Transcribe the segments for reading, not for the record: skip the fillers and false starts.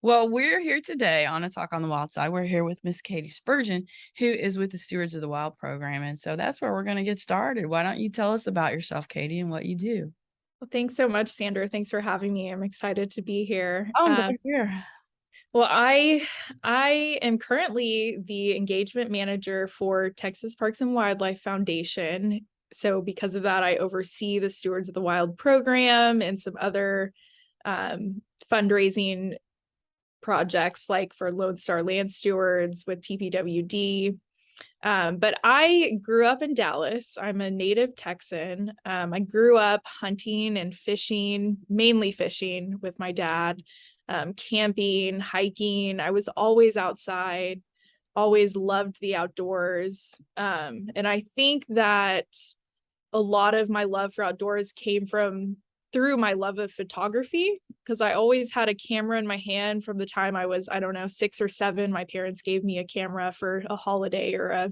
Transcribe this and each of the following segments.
Well, we're here today on a Talk on the Wild Side. We're here with Miss Katie Spurgin, who is with the Stewards of the Wild program. And so that's where we're going to get started. Why don't you tell us about yourself, Katie, and what you do? Well, thanks so much, Sandra. Thanks for having me. I'm excited to be here. Oh, I'm glad you're here. Well, I am currently the engagement manager for Texas Parks and Wildlife Foundation. So because of that, I oversee the Stewards of the Wild program and some other fundraising projects like for Lone Star Land Stewards with TPWD. But I grew up in Dallas. I'm a native Texan. I grew up hunting and fishing, mainly fishing with my dad, camping, hiking. I was always outside, always loved the outdoors. And I think that a lot of my love for outdoors came from through my love of photography, because I always had a camera in my hand from the time I was, I don't know, 6 or 7. My parents gave me a camera for a holiday or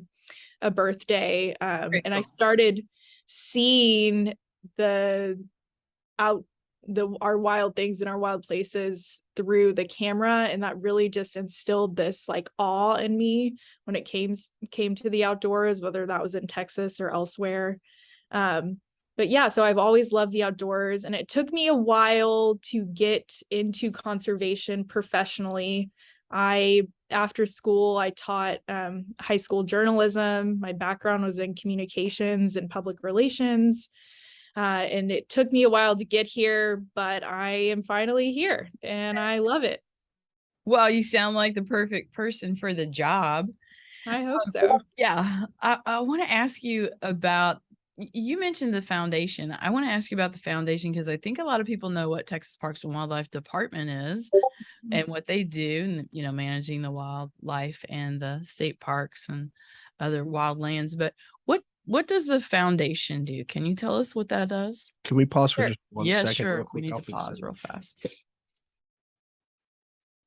a birthday. Very And I cool. started seeing the out our wild things in our wild places through the camera, and that really just instilled this like awe in me when it came to the outdoors, whether that was in Texas or elsewhere. But yeah, so I've always loved the outdoors, and it took me a while to get into conservation professionally. After school, I taught high school journalism. My background was in communications and public relations. And it took me a while to get here, but I am finally here and I love it. Well, you sound like the perfect person for the job. I hope so. Yeah, I want to ask you about. You mentioned the foundation. I want to ask you about the foundation because I think a lot of people know what Texas Parks and Wildlife Department is and what they do, and managing the wildlife and the state parks and other wild lands. But what does the foundation do? Can you tell us what that does? Can we pause for Sure. just one Yeah, second, sure. real We quick? need I'll to fix pause it. real fast.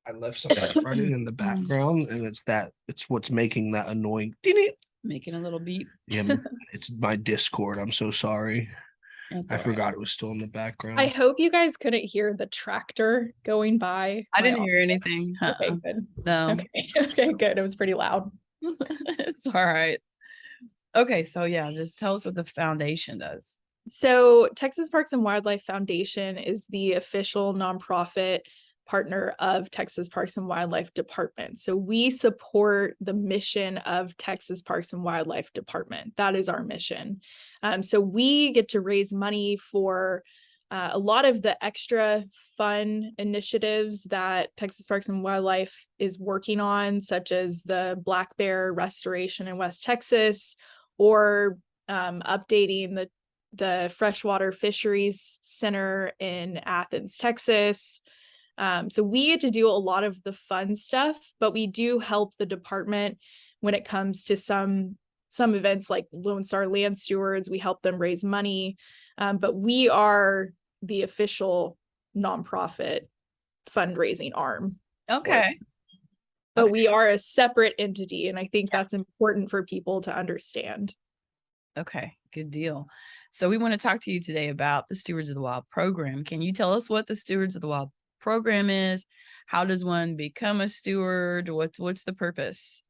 I left something running in the background, and it's what's making that annoying. Making a little beep. Yeah, it's my Discord. I'm so sorry. That's I all right. forgot it was still in the I background. hope you guys couldn't hear the tractor going by I my didn't hear office. anything. Okay, good. No. Okay, okay, good. It was pretty loud. It's all right. Okay, so yeah, just tell us what the foundation does. So, Texas Parks and Wildlife Foundation is the official nonprofit partner of Texas Parks and Wildlife Department. So, we support the mission of Texas Parks and Wildlife Department. That is our mission. So, we get to raise money for a lot of the extra fun initiatives that Texas Parks and Wildlife is working on, such as the black bear restoration in West Texas, or updating the Freshwater Fisheries Center in Athens, Texas. So we get to do a lot of the fun stuff, but we do help the department when it comes to some events like Lone Star Land Stewards. We help them raise money, but we are the official nonprofit fundraising arm. Okay. But Okay. we are a separate entity, and I think Yeah. that's important for people to understand. Okay. Good deal. So we want to talk to you today about the Stewards of the Wild program. Can you tell us what the Stewards of the Wild program is? How does one become a steward? What's the purpose?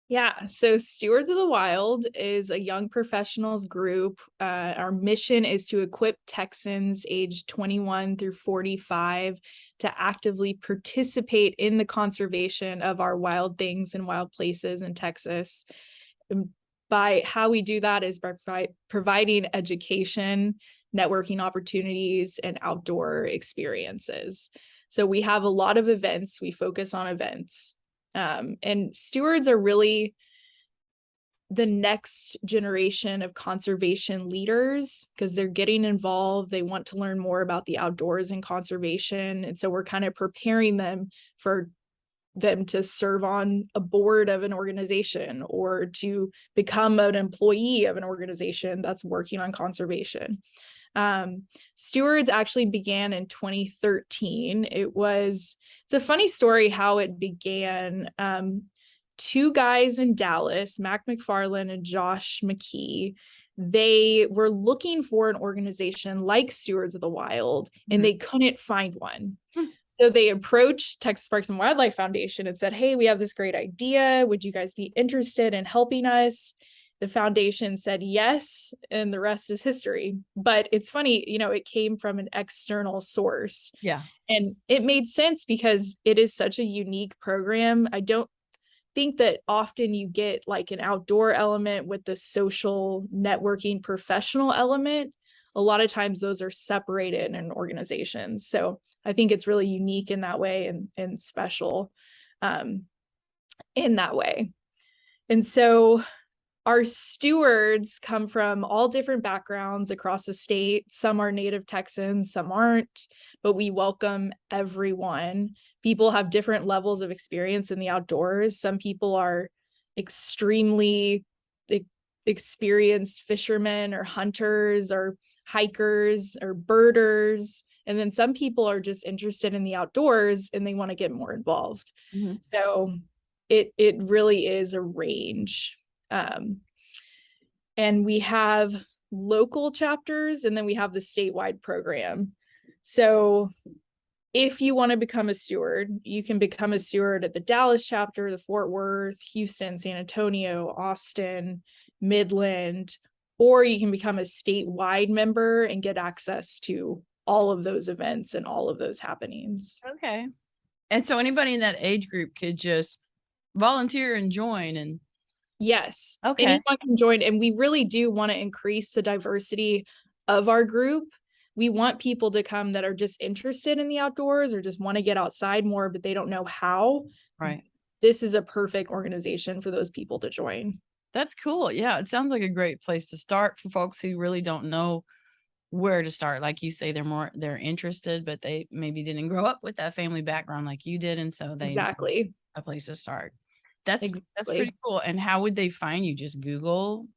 Yeah, so Stewards of the Wild is a young professionals group. Our mission is to equip Texans aged 21 through 45 to actively participate in the conservation of our wild things and wild places in Texas. By how we do that is by providing education, networking opportunities, and outdoor experiences. So we have a lot of events. We focus on events. And stewards are really the next generation of conservation leaders because they're getting involved. They want to learn more about the outdoors and conservation. And so we're kind of preparing them for them to serve on a board of an organization or to become an employee of an organization that's working on conservation. Stewards actually began in 2013. It's a funny story how it began. Two guys in Dallas, Mac McFarland and Josh McKee, they were looking for an organization like Stewards of the Wild, and they couldn't find one. So they approached Texas Parks and Wildlife Foundation and said, hey, we have this great idea. Would you guys be interested in helping us? The foundation said yes, and the rest is history. But it's funny, it came from an external source. Yeah. And it made sense because it is such a unique program. I don't think that often you get like an outdoor element with the social networking professional element. A lot of times those are separated in organizations. So I think it's really unique in that way and special in that way. And so our stewards come from all different backgrounds across the state. Some are native Texans, some aren't, but we welcome everyone. People have different levels of experience in the outdoors. Some people are extremely experienced fishermen or hunters or hikers or birders. And then some people are just interested in the outdoors and they want to get more involved. Mhm. So it really is a range. And we have local chapters and then we have the statewide program. So if you want to become a steward, you can become a steward at the Dallas chapter, the Fort Worth, Houston, San Antonio, Austin, Midland, or you can become a statewide member and get access to all of those events and all of those happenings. Okay. And so anybody in that age group could just volunteer and join and Yes, okay. anyone can join. And we really do want to increase the diversity of our group. We want people to come that are just interested in the outdoors or just want to get outside more, but they don't know how. Right. This is a perfect organization for those people to join. That's cool. Yeah. It sounds like a great place to start for folks who really don't know where to start. Like you say, they're interested, but they maybe didn't grow up with that family background like you did. And so they Exactly. a place to start. That's Exactly. pretty cool. And how would they find you? Just Google?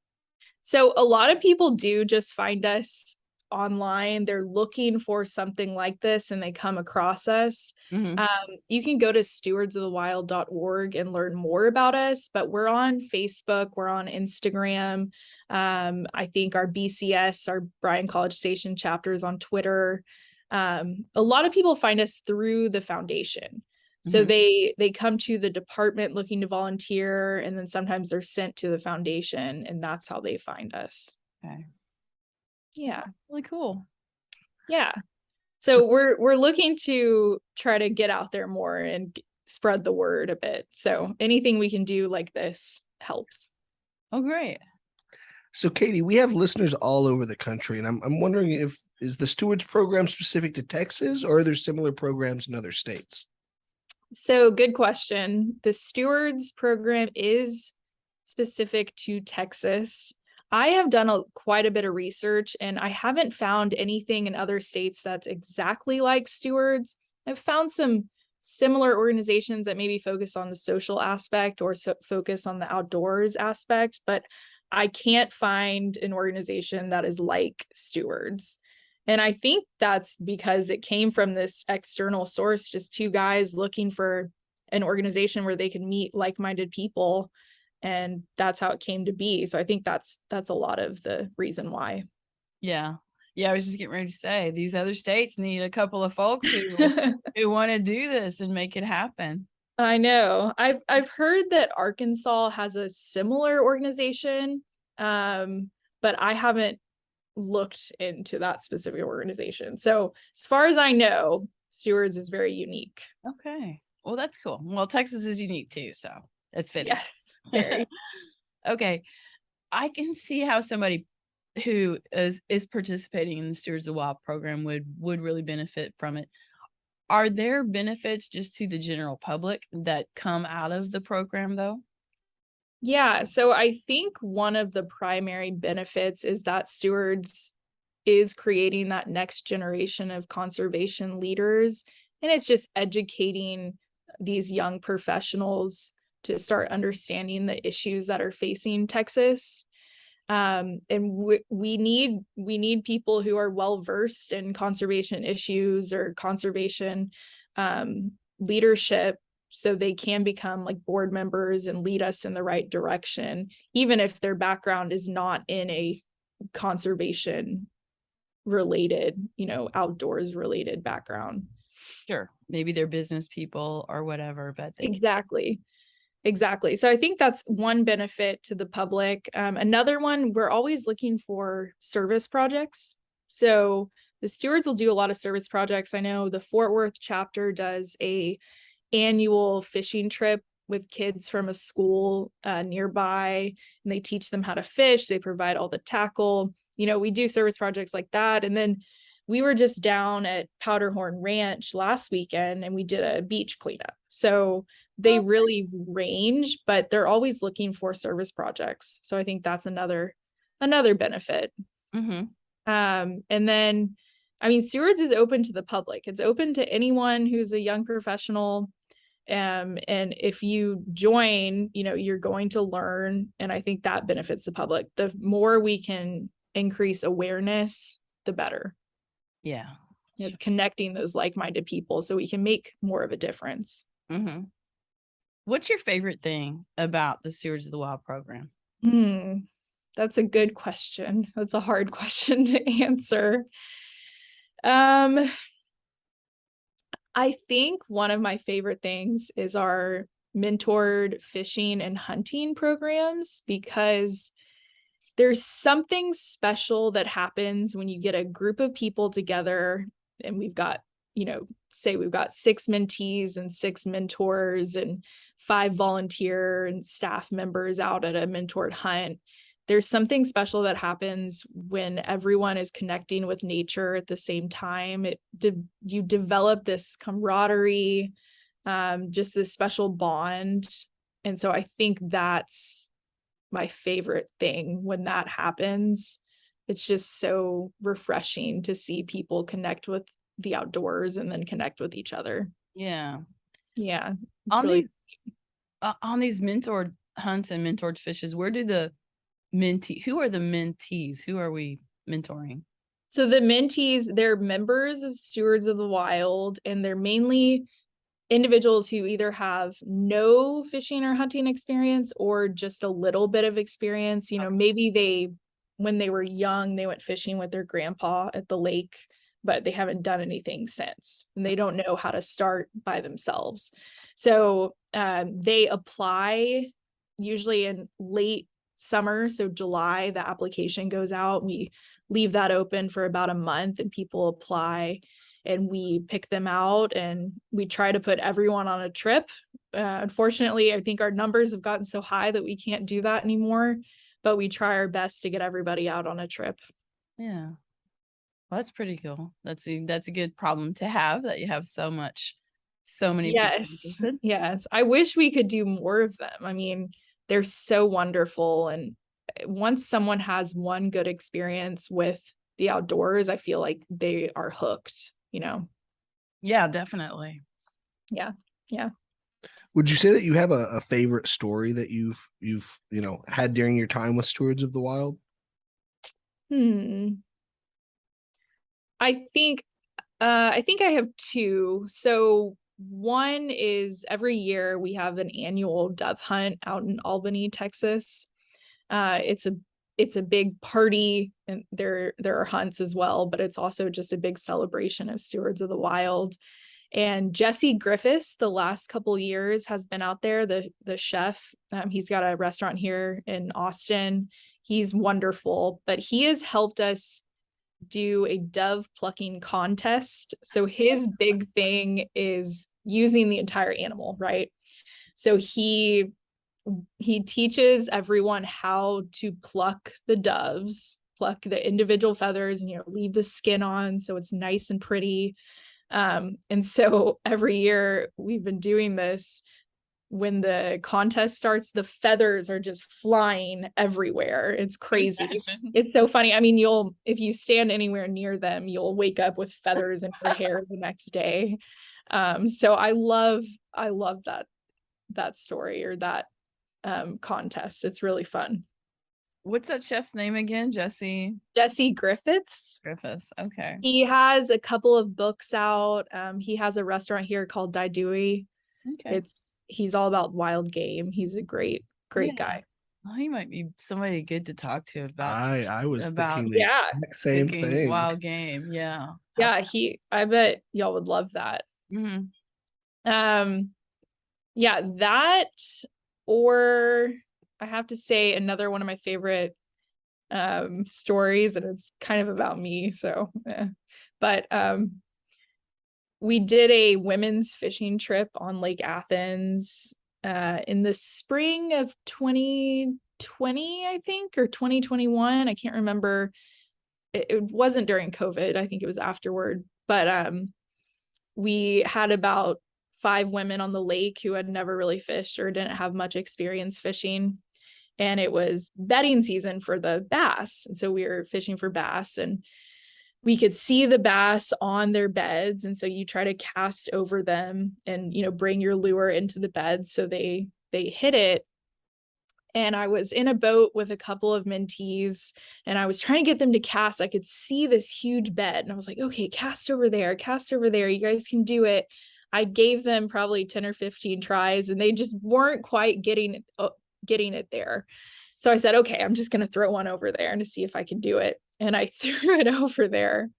So a lot of people do just find us online. They're looking for something like this and they come across us. Mhm. You can go to stewardsofthewild.org and learn more about us, but we're on Facebook, we're on Instagram. I think our BCS, our Bryan College Station chapter, is on Twitter. A lot of people find us through the foundation. So Mhm. they come to the department looking to volunteer, and then sometimes they're sent to the foundation, and that's how they find us. Okay. Yeah. Really cool. Yeah. So- So we're looking to try to get out there more and spread the word a bit. So anything we can do like this helps. Oh, great. So Katie, we have listeners all over the country, and I'm wondering is the Stewards program specific to Texas, or are there similar programs in other states? So good question. The Stewards program is specific to Texas. I have done quite a bit of research and I haven't found anything in other states that's exactly like Stewards. I've found some similar organizations that maybe focus on the social aspect or focus on the outdoors aspect, but I can't find an organization that is like Stewards. And I think that's because it came from this external source, just two guys looking for an organization where they could meet like-minded people. And that's how it came to be. So I think that's a lot of the reason why. Yeah. Yeah, I was just getting ready to say these other states need a couple of folks who want to do this and make it happen. I know. I've heard that Arkansas has a similar organization, but I haven't looked into that specific organization. So as far as I know, Stewards is very unique. Okay. Well, that's cool. Well, Texas is unique too, so it's fitting. Yes, very. Okay. I can see how somebody who is participating in the Stewards of the Wild program would really benefit from it. Are there benefits just to the general public that come out of the program though? Yeah, so I think one of the primary benefits is that Stewards is creating that next generation of conservation leaders, and it's just educating these young professionals to start understanding the issues that are facing Texas. And we need people who are well versed in conservation issues or conservation leadership, so they can become like board members and lead us in the right direction, even if their background is not in a conservation related, outdoors related background. Sure. Maybe they're business people or whatever, but they Exactly. Exactly. So I think that's one benefit to the public. Another one, we're always looking for service projects. So the stewards will do a lot of service projects. I know the Fort Worth chapter does a annual fishing trip with kids from a school nearby, and they teach them how to fish. They provide all the tackle. We do service projects like that. And then we were just down at Powderhorn Ranch last weekend and we did a beach cleanup. So they really range, but they're always looking for service projects. So I think that's another benefit. Mm-hmm. And then, I mean, Stewards is open to the public. It's open to anyone who's a young professional. And if you join, you're going to learn. And I think that benefits the public. The more we can increase awareness, the better. Yeah. It's connecting those like-minded people so we can make more of a difference. Mm-hmm. What's your favorite thing about the Stewards of the Wild program? That's a good question. That's a hard question to answer. I think one of my favorite things is our mentored fishing and hunting programs, because there's something special that happens when you get a group of people together and we've got, say we've got 6 mentees and 6 mentors and 5 volunteer and staff members out at a mentored hunt. There's something special that happens when everyone is connecting with nature at the same time. You develop this camaraderie, just this special bond. And so I think that's my favorite thing when that happens. It's just so refreshing to see people connect with the outdoors and then connect with each other. Yeah. Yeah. On these mentored hunts and mentored fishes, who are the mentees? Who are we mentoring? So the mentees, they're members of Stewards of the Wild, and they're mainly individuals who either have no fishing or hunting experience or just a little bit of experience. Maybe when they were young, they went fishing with their grandpa at the lake, but they haven't done anything since, and they don't know how to start by themselves. So they apply usually in late summer. So July, the application goes out. We leave that open for about a month and people apply and we pick them out and we try to put everyone on a trip. Unfortunately, I think our numbers have gotten so high that we can't do that anymore, but we try our best to get everybody out on a trip. Yeah. Well, that's pretty cool. That's a good problem to have, that you have so many people interested. Yes. I wish we could do more of them. I mean, they're so wonderful. And once someone has one good experience with the outdoors, I feel like they are hooked, Yeah, definitely. Yeah. Yeah. Would you say that you have a favorite story that you've had during your time with Stewards of the Wild? I think I have 2. So one is every year we have an annual dove hunt out in Albany, Texas. It's a big party, and there are hunts as well, but it's also just a big celebration of Stewards of the Wild. And Jesse Griffiths, the last couple years, has been out there, the chef. He's got a restaurant here in Austin. He's wonderful, but he has helped us do a dove plucking contest. So his big thing is using the entire animal, right? So he teaches everyone how to pluck the doves, pluck the individual feathers, and leave the skin on so it's nice and pretty. And so every year we've been doing this. When the contest starts, the feathers are just flying everywhere. It's crazy. It's so funny. I mean, if you stand anywhere near them, you'll wake up with feathers in your hair the next day. So I love that story, or that contest. It's really fun. What's that chef's name again? Jesse Griffiths. Okay. He has a couple of books out. He has a restaurant here called Daidui. Okay. He's all about wild game. He's a great guy. Well, he might be somebody good to talk to about. I was thinking the exact same thing. Wild game. Yeah. Yeah. I bet y'all would love that. Mhm. Yeah, that, or I have to say another one of my favorite stories, and it's kind of about me, so but we did a women's fishing trip on Lake Athens in the spring of 2020, I think, or 2021. I can't remember. It wasn't during COVID. I think it was afterward. But we had about 5 women on the lake who had never really fished or didn't have much experience fishing. And it was bedding season for the bass. And so we were fishing for bass, and we could see the bass on their beds. And so you try to cast over them and, bring your lure into the bed so they hit it. And I was in a boat with a couple of mentees, and I was trying to get them to cast. I could see this huge bed, and I was like, okay, cast over there, cast over there. You guys can do it. I gave them probably 10 or 15 tries, and they just weren't quite getting it there. So I said, okay, I'm just going to throw one over there and to see if I can do it. And I threw it over there,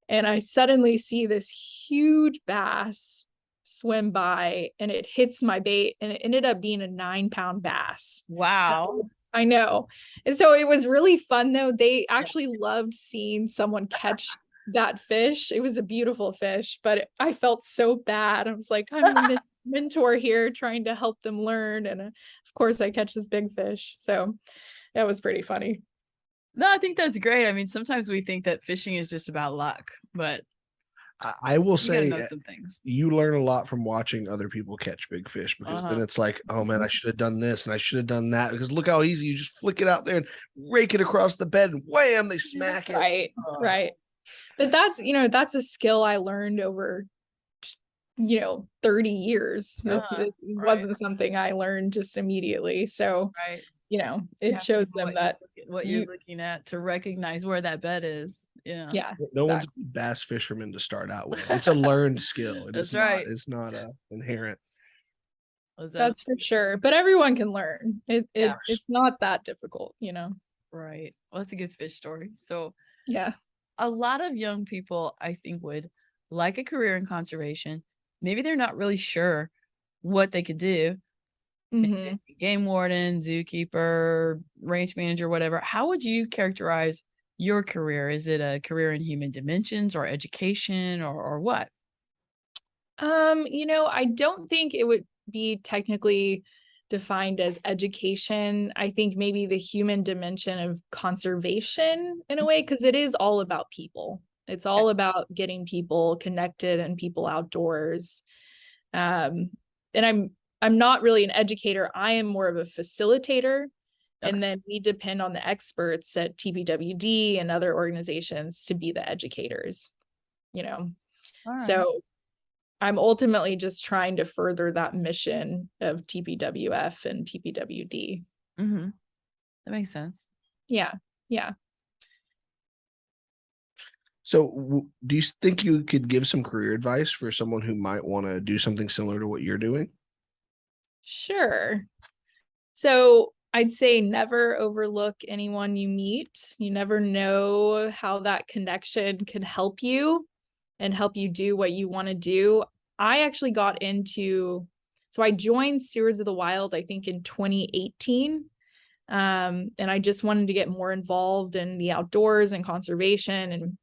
and I suddenly see this huge bass swim by, and it hits my bait, and it ended up being a 9-pound bass. Wow. I know. And so it was really fun, though. They actually loved seeing someone catch that fish. It was a beautiful fish, but I felt so bad. I was like, I'm the mentor here trying to help them learn. And of course, I catch this big fish. So that was pretty funny. No, I think that's great. I mean, sometimes we think that fishing is just about luck, but I will you gotta say know some things. you learn a lot from watching other people catch big fish, because then it's like, oh man, I should have done this and I should have done that, because look how easy you just flick it out there and rake it across the bed and wham, they smack it. Right. Right. But that's a skill I learned over 30 years. It wasn't something I learned just immediately. So right. It shows them that what you're looking at to recognize where that bed is. Yeah. Yeah. No one's a bass fisherman to start out with. It's a learned skill. That's right. It's not inherent. That's for sure. But everyone can learn. It's not that difficult, Right. Well, that's a good fish story. So yeah. A lot of young people, I think, would like a career in conservation. Maybe they're not really sure what they could do. Mm-hmm. Game warden, zookeeper, ranch manager, whatever. How would you characterize your career? Is it a career in human dimensions or education or what? I don't think it would be technically defined as education. I think maybe the human dimension of conservation in a way, because it is all about people. It's all about getting people connected and people outdoors. And I'm not really an educator. I am more of a facilitator. Okay. And then we depend on the experts at TPWD and other organizations to be the educators, All right. So I'm ultimately just trying to further that mission of TPWF and TPWD. Mm-hmm. That makes sense. Yeah. Yeah. So do you think you could give some career advice for someone who might want to do something similar to what you're doing? Sure. So I'd say never overlook anyone you meet. You never know how that connection can help you and help you do what you want to do. I actually so I joined Stewards of the Wild, I think in 2018. And I just wanted to get more involved in the outdoors and conservation and,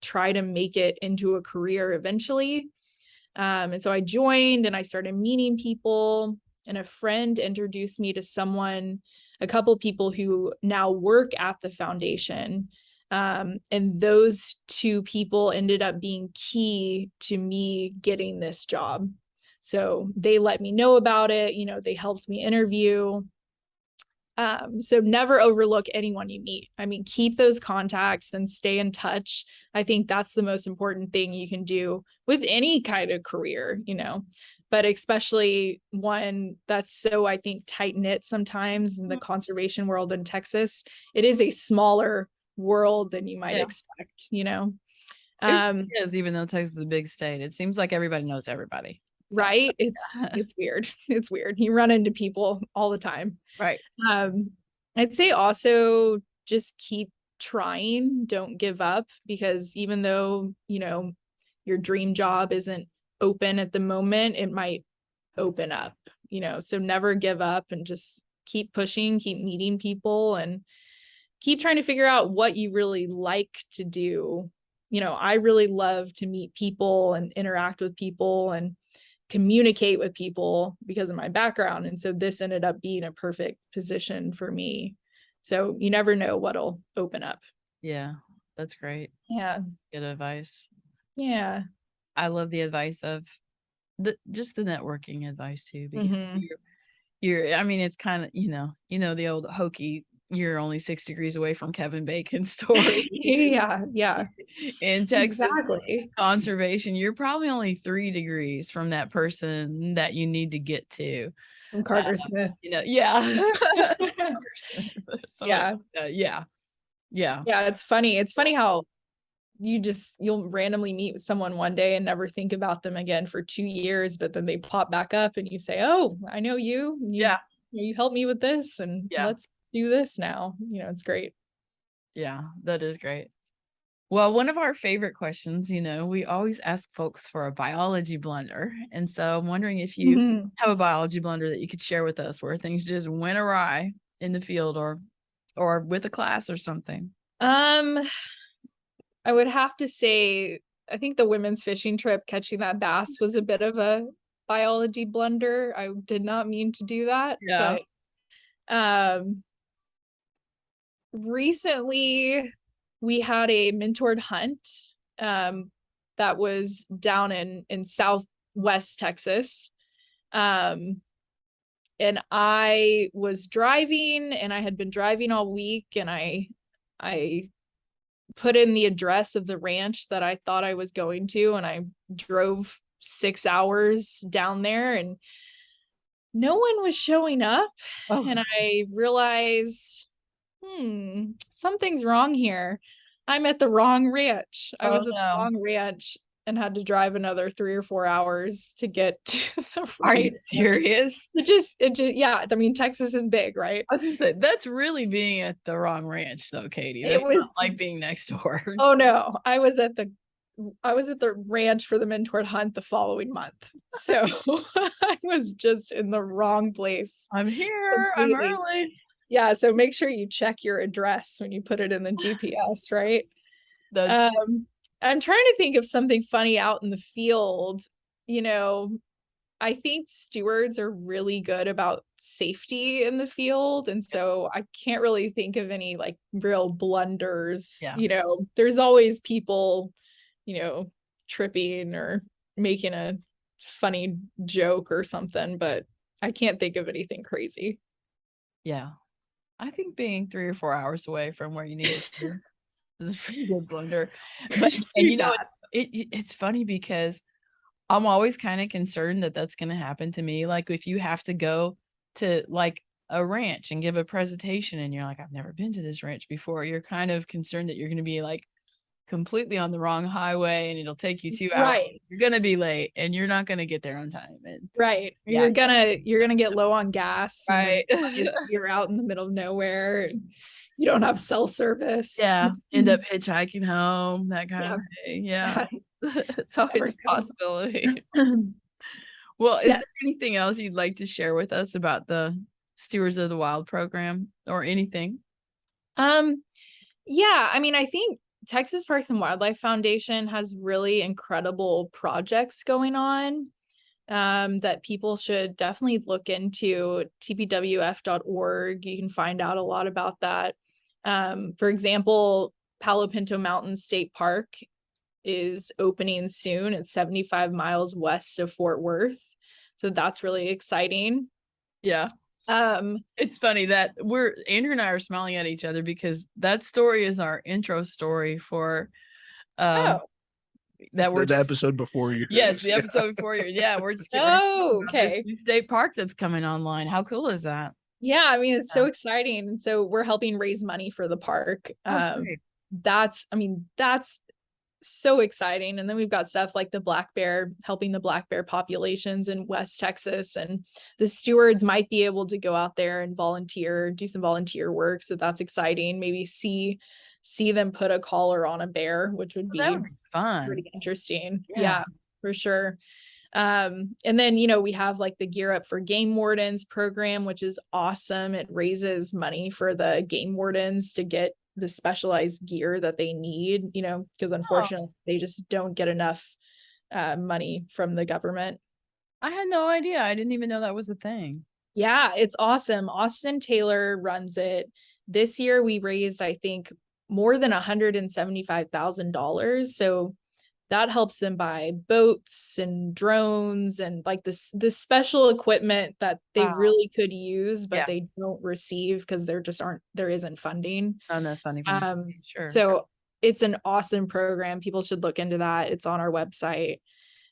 try to make it into a career eventually. And so I joined and I started meeting people, and a friend introduced me to a couple people who now work at the foundation. And those 2 people ended up being key to me getting this job. So they let me know about it. They helped me interview. So never overlook anyone you meet. I mean, keep those contacts and stay in touch. I think that's the most important thing you can do with any kind of career, but especially one that's so, I think, tight-knit sometimes in the conservation world in Texas. It is a smaller world than you might expect, It is, even though Texas is a big state. It seems like everybody knows everybody. So. Right? It's weird. It's weird. You run into people all the time. Right. I'd say also just keep trying. Don't give up, because even though, your dream job isn't open at the moment, it might open up, so never give up and just keep pushing, keep meeting people, and keep trying to figure out what you really like to do. I really love to meet people and interact with people and communicate with people because of my background. And so this ended up being a perfect position for me. So you never know what'll open up. Yeah, that's great. Yeah. Good advice. Yeah. I love the advice of just the networking advice too, because I mean, it's kind of, the old hokey, you're only 6 degrees away from Kevin Bacon story. Yeah. Yeah. In Texas Exactly. conservation, you're probably only 3 degrees from that person that you need to get to. From Carter Smith. Yeah. Yeah. Yeah. Yeah. Yeah. It's funny. It's funny how you'll randomly meet with someone one day and never think about them again for 2 years, but then they pop back up and you say, oh, I know you. You helped me with this and let's do this now. It's great. Yeah, that is great. Well, one of our favorite questions, we always ask folks for a biology blunder. And so I'm wondering if you have a biology blunder that you could share with us where things just went awry in the field or with a class or something. I would have to say, I think the women's fishing trip, catching that bass was a bit of a biology blunder. I did not mean to do that. Yeah. But recently we had a mentored hunt that was down in Southwest Texas. And I was driving and I had been driving all week, and I put in the address of the ranch that I thought I was going to, and I drove 6 hours down there and no one was showing up. And I realized, something's wrong here. I'm at the wrong ranch. I was at the wrong ranch and had to drive another 3 or 4 hours to get to the right. Are you serious? It just, yeah. I mean, Texas is big, right? I was just saying, that's really being at the wrong ranch though, Katie. That's not like being next door. Oh no, I was at the ranch for the mentored hunt the following month. So I was just in the wrong place. I'm here. I'm early. Yeah. So make sure you check your address when you put it in the GPS, right? I'm trying to think of something funny out in the field. I think stewards are really good about safety in the field. And so I can't really think of any like real blunders. Yeah. There's always people, tripping or making a funny joke or something, but I can't think of anything crazy. Yeah. I think being 3 or 4 hours away from where you need to is a pretty good blunder. But and it's funny because I'm always kind of concerned that that's going to happen to me. Like if you have to go to like a ranch and give a presentation and you're like, I've never been to this ranch before. You're kind of concerned that you're going to be like completely on the wrong highway and it'll take you 2 hours. Right. You're going to be late and you're not going to get there on time. And right. Yeah. You're going to get low on gas. Right. You're out in the middle of nowhere. And you don't have cell service. Yeah. End up hitchhiking home, that kind of thing. Yeah. It's always a possibility. Well, is there anything else you'd like to share with us about the Stewards of the Wild program or anything? Yeah, I mean, I think Texas Parks and Wildlife Foundation has really incredible projects going on that people should definitely look into. tpwf.org. You can find out a lot about that. For example, Palo Pinto Mountain State Park is opening soon. It's 75 miles west of Fort Worth. So that's really exciting. Yeah. It's funny that Andrew and I are smiling at each other because that story is our intro story for that we're the episode before you. Yes, the episode before you. Yeah, we're just okay. This state park that's coming online. How cool is that? Yeah, I mean, it's so exciting. And so we're helping raise money for the park. That's so exciting. And then we've got stuff like the black bear, helping the black bear populations in West Texas, and the stewards might be able to go out there and do some volunteer work. So that's exciting. Maybe see see them put a collar on a bear, which would That be would be fun. pretty interesting. Yeah. Yeah, for sure. And then, we have like the Gear Up for Game Wardens program, which is awesome. It raises money for the game wardens to get the specialized gear that they need, because unfortunately they just don't get enough money from the government. I had no idea. I didn't even know that was a thing. Yeah, it's awesome. Austin Taylor runs it. This year we raised, I think, more than $175,000. So that helps them buy boats and drones and like this special equipment that they really could use, but they don't receive because there isn't funding. Oh, no funding. Sure. So it's an awesome program. People should look into that. It's on our website.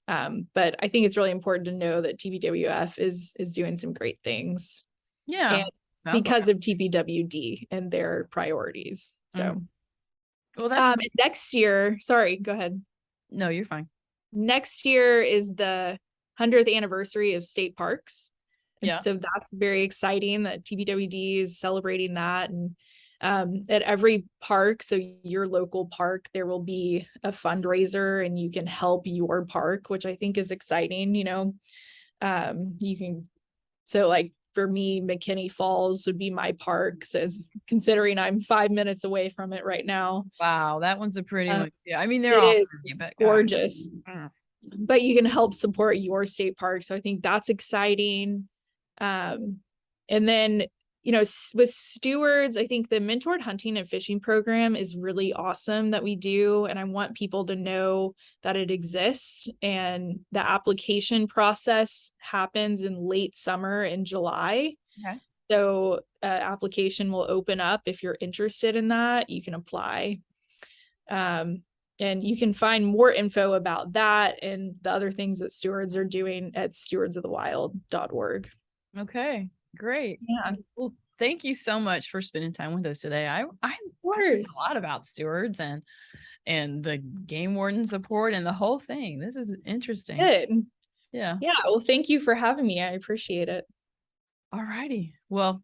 But I think it's really important to know that TPWF is doing some great things. Yeah. And because of TPWD and their priorities. So well, that's next year, sorry, go ahead. No, you're fine. Next year is the 100th anniversary of state parks. Yeah. So that's very exciting that TPWD is celebrating that. And at every park, so your local park, there will be a fundraiser and you can help your park, which I think is exciting. You can, so like for me, McKinney Falls would be my park. So considering I'm 5 minutes away from it right now. Wow, that one's a pretty one. Yeah, I mean, they're it all is pretty, but gorgeous. But you can help support your state park. So I think that's exciting. And then, with Stewards, I think the mentored hunting and fishing program is really awesome that we do. And I want people to know that it exists, and the application process happens in late summer in July. Okay. So application will open up. If you're interested in that, you can apply. And you can find more info about that and the other things that Stewards are doing at stewardsofthewild.org. Okay, great. Yeah. Well, thank you so much for spending time with us today. I learned a lot about Stewards and the game warden support and the whole thing. This is interesting. Good. Yeah. Yeah. Well, thank you for having me. I appreciate it. All righty. Well,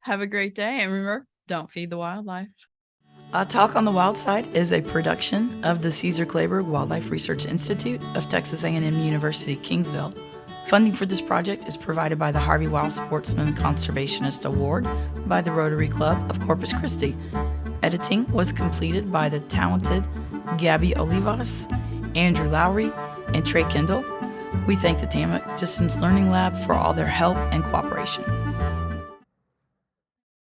have a great day. And remember, don't feed the wildlife. Talk on the Wild Side is a production of the Caesar Kleberg Wildlife Research Institute of Texas A&M University, Kingsville. Funding for this project is provided by the Harvey Wild Sportsman Conservationist Award by the Rotary Club of Corpus Christi. Editing was completed by the talented Gabby Olivas, Andrew Lowry, and Trey Kendall. We thank the TAMAC Distance Learning Lab for all their help and cooperation.